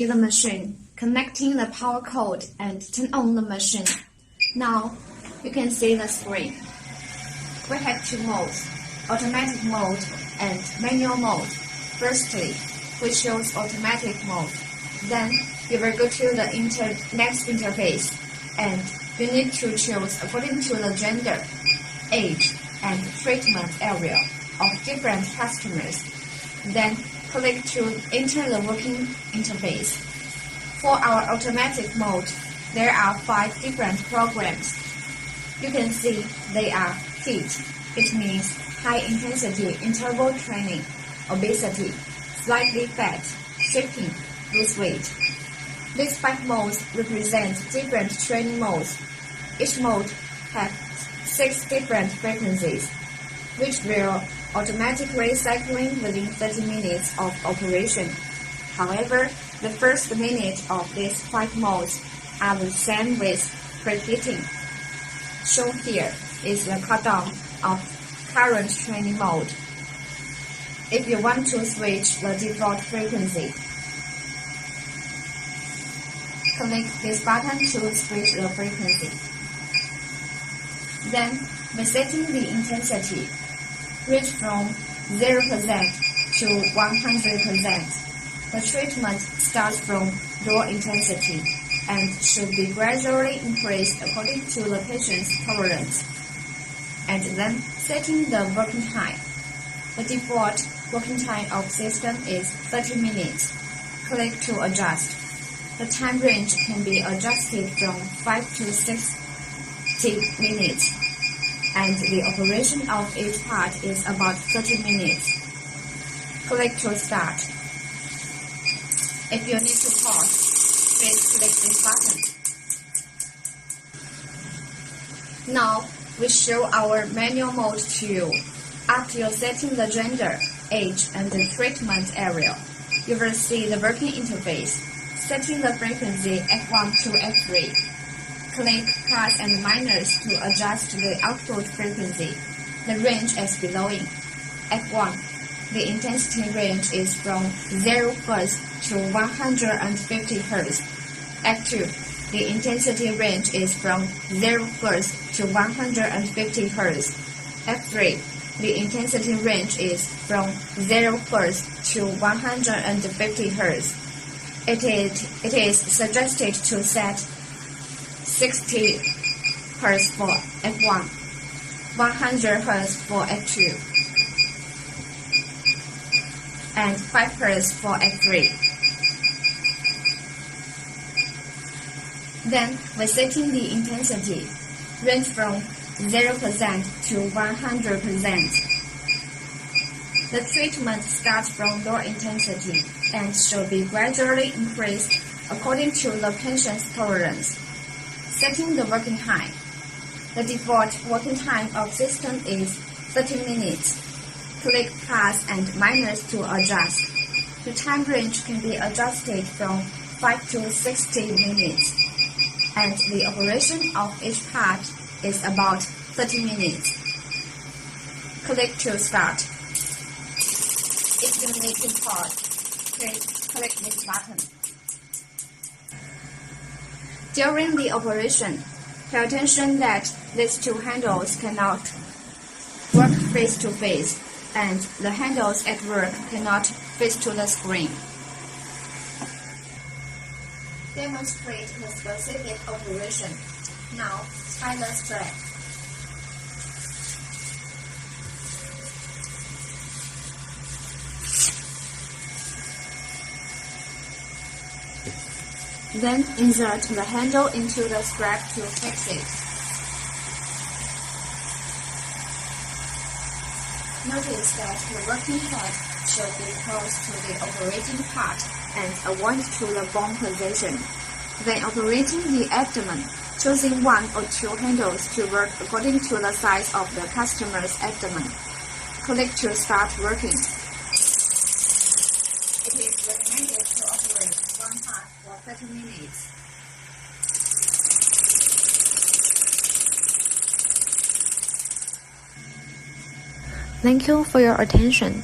the machine, connecting the power cord and turn on the machine. Now you can see the screen. We have two modes, automatic mode and manual mode. Firstly, we choose automatic mode. Then you will go to the next interface and you need to choose according to the gender, age, and treatment area of different customers. Then click to enter the working interface. For our automatic mode, there are 5 different programs. You can see they are HIEMT. It means high intensity interval training, obesity, slightly fat, shifting, lose weight. These 5 modes represent different training modes. Each mode has 6 different frequencies, which will automatically cycling within 30 minutes of operation. However, the first minute of these 5 modes are the same with preheating. Shown here is the countdown of current training mode. If you want to switch the default frequency, click this button to switch the frequency. Then, by setting the intensity, range from 0% to 100%. The treatment starts from low intensity and should be gradually increased according to the patient's tolerance. And then setting the working time. The default working time of system is 30 minutes. Click to adjust. The time range can be adjusted from 5 to 60 minutes. And the operation of each part is about 30 minutes. Click to start. If you need to pause, please click this button. Now, we show our manual mode to you. After setting the gender, age, and the treatment area, you will see the working interface, setting the frequency F1 to F3. Click plus and minus to adjust the output frequency. The range is below. F1, the intensity range is from 0 Hz to 150 Hz. F2, the intensity range is from 0 Hz to 150 Hz. F3, the intensity range is from 0 Hz to 150 Hz. It is suggested to set 60 Hz for F1, 100 Hz for F2, and 5 Hz for F3. Then, by setting the intensity, range from 0% to 100%. The treatment starts from low intensity and should be gradually increased according to the patient's tolerance. Setting the working time. The default working time of system is 30 minutes. Click plus and minus to adjust. The time range can be adjusted from 5 to 60 minutes. And the operation of each part is about 30 minutes. Click to start. If you need to pause, please click this button. During the operation, pay attention that these 2 handles cannot work face-to-face, and the handles at work cannot face to the screen. Demonstrate the specific operation. Now, tie the strap. Then insert the handle into the strap to fix it. Notice that the working head should be close to the operating part and away to the bone position. When operating the abdomen, choosing 1 or 2 handles to work according to the size of the customer's abdomen. Click to start working. It is recommended to operate 1 part for 30 minutes. Thank you for your attention.